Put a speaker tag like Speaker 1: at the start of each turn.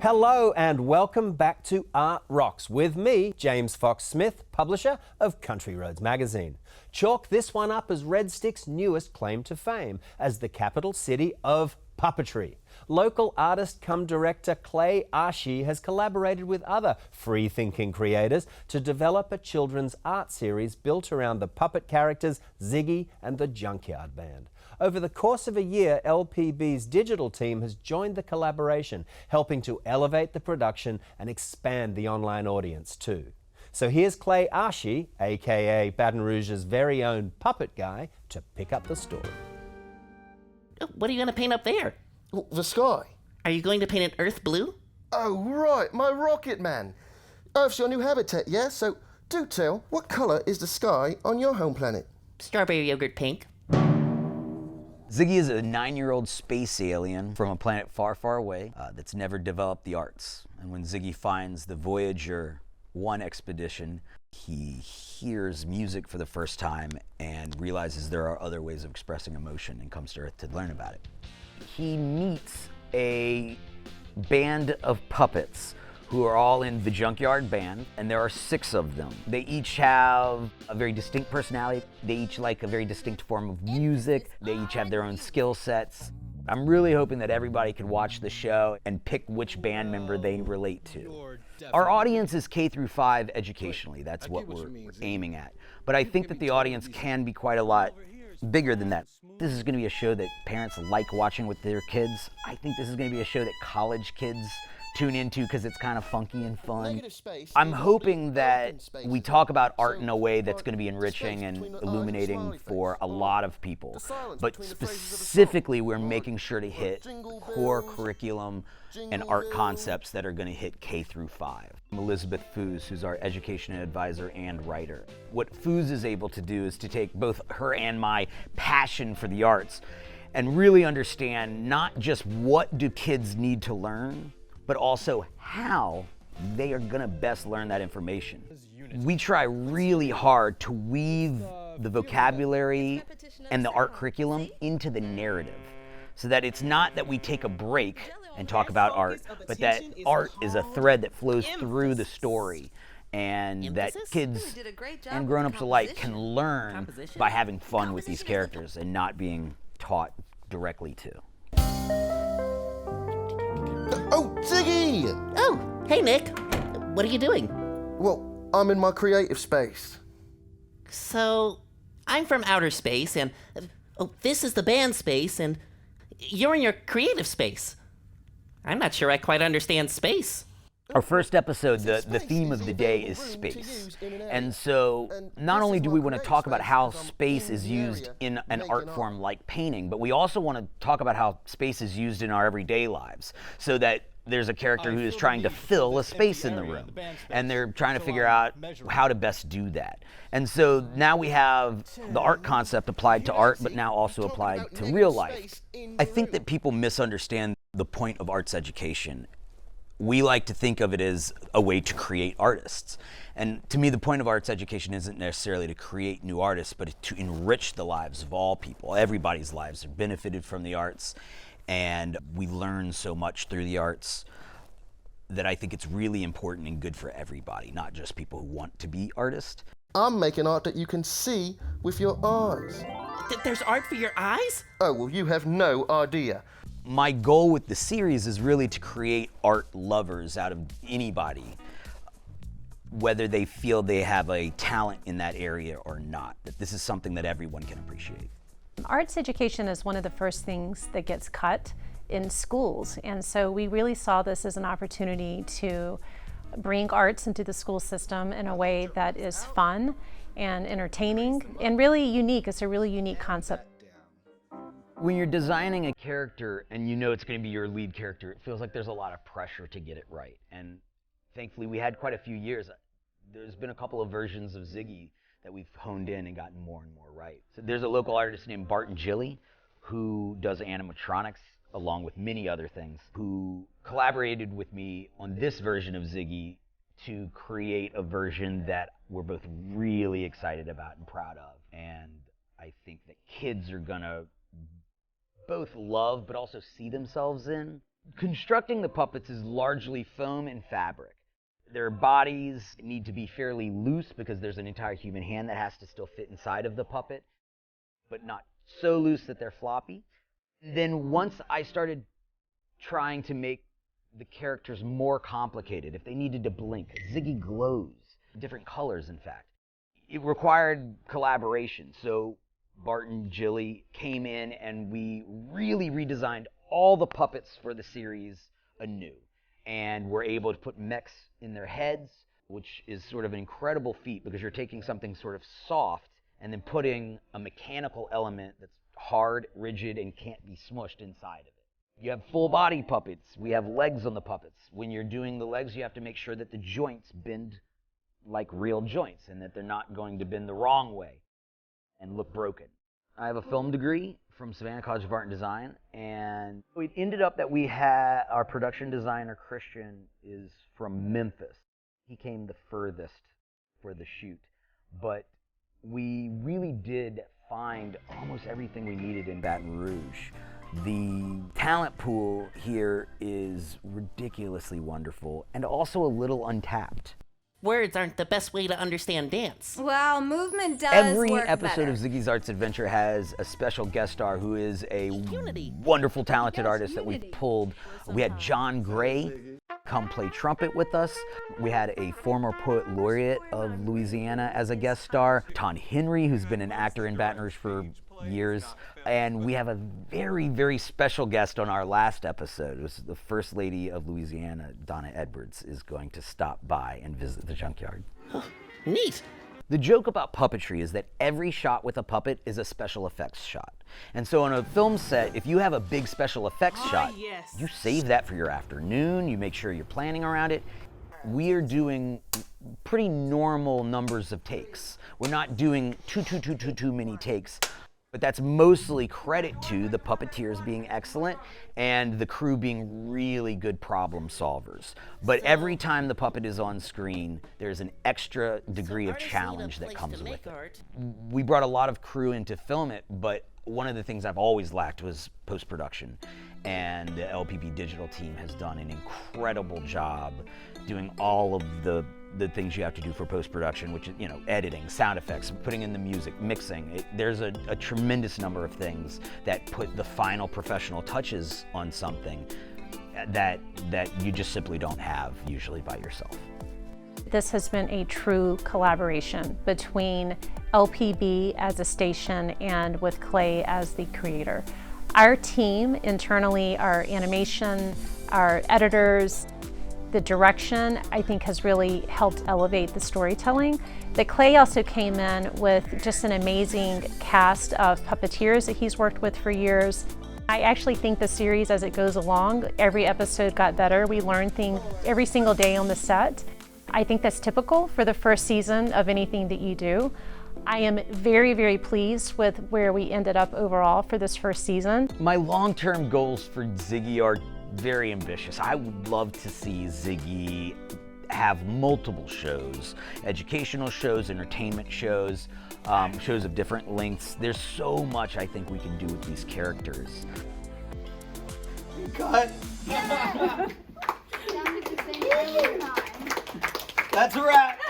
Speaker 1: Hello and welcome back to Art Rocks with me, James Fox Smith, publisher of Country Roads magazine. Chalk this one up as Red Stick's newest claim to fame as the capital city of puppetry. Local artist come director Clay Achee has collaborated with other free-thinking creators to develop a children's art series built around the puppet characters Ziggy and the Junkyard Band. Over the course of a year, LPB's digital team has joined the collaboration, helping to elevate the production and expand the online audience too. So here's Clay Achee, aka Baton Rouge's very own puppet guy, to pick up the story.
Speaker 2: What are you going to paint up there?
Speaker 3: The sky.
Speaker 2: Are you going to paint it earth blue?
Speaker 3: Oh, right, my rocket man. Earth's your new habitat, yeah? So do tell, what colour is the sky on your home planet?
Speaker 2: Strawberry yogurt pink.
Speaker 4: Ziggy is a 9-year-old space alien from a planet far, far away that's never developed the arts. And when Ziggy finds the Voyager 1 expedition, he hears music for the first time and realizes there are other ways of expressing emotion and comes to Earth to learn about it. He meets a band of puppets who are all in the Junkyard Band, and there are 6 of them. They each have a very distinct personality. They each like a very distinct form of music. They each have their own skill sets. I'm really hoping that everybody could watch the show and pick which band member they relate to. Our audience is K through 5 educationally. That's what we're aiming at. But I think that the audience can be quite a lot bigger than that. This is going to be a show that parents like watching with their kids. I think this is going to be a show that college kids tune into because it's kind of funky and fun. I'm hoping that we talk about art in a way that's going to be enriching and illuminating for a lot of people. But specifically, we're making sure to hit core curriculum and art concepts that are going to hit K through 5. I'm Elizabeth Foose, who's our education advisor and writer. What Foose is able to do is to take both her and my passion for the arts and really understand not just what do kids need to learn, but also how they are gonna best learn that information. We try really hard to weave the vocabulary and the art curriculum into the narrative, so that it's not that we take a break and talk about art, but that art is a thread that flows through the story, and that kids and grown-ups alike can learn by having fun with these characters and not being taught directly to.
Speaker 3: Oh, Ziggy!
Speaker 2: Oh, hey Nick. What are you doing?
Speaker 3: Well, I'm in my creative space.
Speaker 2: So, I'm from outer space, and this is the band space, and you're in your creative space. I'm not sure I quite understand space.
Speaker 4: Our first episode, the theme of the day is space. And so not only do we want to talk about how space is used in an art form like painting, but we also want to talk about how space is used in our everyday lives, so that there's a character who is trying to fill a space in the room, and they're trying to figure out how to best do that. And so now we have the art concept applied to art, but now also applied to real life. I think that people misunderstand the point of arts education. We like to think of it as a way to create artists. And to me, the point of arts education isn't necessarily to create new artists, but to enrich the lives of all people. Everybody's lives are benefited from the arts, and we learn so much through the arts that I think it's really important and good for everybody, not just people who want to be artists.
Speaker 3: I'm making art that you can see with your eyes.
Speaker 2: There's art for your eyes?
Speaker 3: Oh, well, you have no idea.
Speaker 4: My goal with the series is really to create art lovers out of anybody, whether they feel they have a talent in that area or not. That this is something that everyone can appreciate.
Speaker 5: Arts education is one of the first things that gets cut in schools, and so we really saw this as an opportunity to bring arts into the school system in a way that is fun and entertaining and really unique. It's a really unique concept.
Speaker 4: When you're designing a character and you know it's going to be your lead character, it feels like there's a lot of pressure to get it right. And thankfully, we had quite a few years. There's been a couple of versions of Ziggy that we've honed in and gotten more and more right. So there's a local artist named Barton Gilly who does animatronics along with many other things, who collaborated with me on this version of Ziggy to create a version that we're both really excited about and proud of. And I think that kids are gonna both love but also see themselves in. Constructing the puppets is largely foam and fabric. Their bodies need to be fairly loose because there's an entire human hand that has to still fit inside of the puppet, but not so loose that they're floppy. Then once I started trying to make the characters more complicated, if they needed to blink, Ziggy glows, different colors in fact. It required collaboration, so Bart and Jilly came in and we really redesigned all the puppets for the series anew. And we're able to put mechs in their heads, which is sort of an incredible feat because you're taking something sort of soft and then putting a mechanical element that's hard, rigid, and can't be smushed inside of it. You have full body puppets. We have legs on the puppets. When you're doing the legs, you have to make sure that the joints bend like real joints and that they're not going to bend the wrong way and look broken. I have a film degree from Savannah College of Art and Design, and it ended up that we had our production designer, Christian, is from Memphis. He came the furthest for the shoot, but we really did find almost everything we needed in Baton Rouge. The talent pool here is ridiculously wonderful and also a little untapped.
Speaker 2: Words aren't the best way to understand dance.
Speaker 6: Well, movement does
Speaker 4: Every
Speaker 6: work
Speaker 4: episode
Speaker 6: better.
Speaker 4: of Ziggy's Arts Adventure has a special guest star who is a
Speaker 2: Unity.
Speaker 4: wonderful, talented artist that we've pulled. We had John Gray come play trumpet with us. We had a former poet laureate of Louisiana as a guest star, Ton Henry, who's been an actor in Baton Rouge for years. And we have a very, very special guest on our last episode. It was the First Lady of Louisiana, Donna Edwards, is going to stop by and visit the junkyard.
Speaker 2: Neat.
Speaker 4: The joke about puppetry is that every shot with a puppet is a special effects shot. And so on a film set, if you have a big special effects shot, you save that for your afternoon, you make sure you're planning around it. We are doing pretty normal numbers of takes. We're not doing too many takes. But that's mostly credit to the puppeteers being excellent and the crew being really good problem solvers. But every time the puppet is on screen, there's an extra degree of challenge that comes with it. We brought a lot of crew in to film it, but one of the things I've always lacked was post-production. And the LPB digital team has done an incredible job doing all of the things you have to do for post-production, which is, editing, sound effects, putting in the music, mixing. There's a tremendous number of things that put the final professional touches on something that you just simply don't have usually by yourself.
Speaker 5: This has been a true collaboration between LPB as a station and with Clay as the creator. Our team internally, our animation, our editors, the direction, I think, has really helped elevate the storytelling. But Clay also came in with just an amazing cast of puppeteers that he's worked with for years. I actually think the series, as it goes along, every episode got better. We learn things every single day on the set. I think that's typical for the first season of anything that you do. I am very, very pleased with where we ended up overall for this first season.
Speaker 4: My long-term goals for Ziggy are very ambitious. I would love to see Ziggy have multiple shows, educational shows, entertainment shows, shows of different lengths. There's so much I think we can do with these characters.
Speaker 1: Cut. That's a wrap.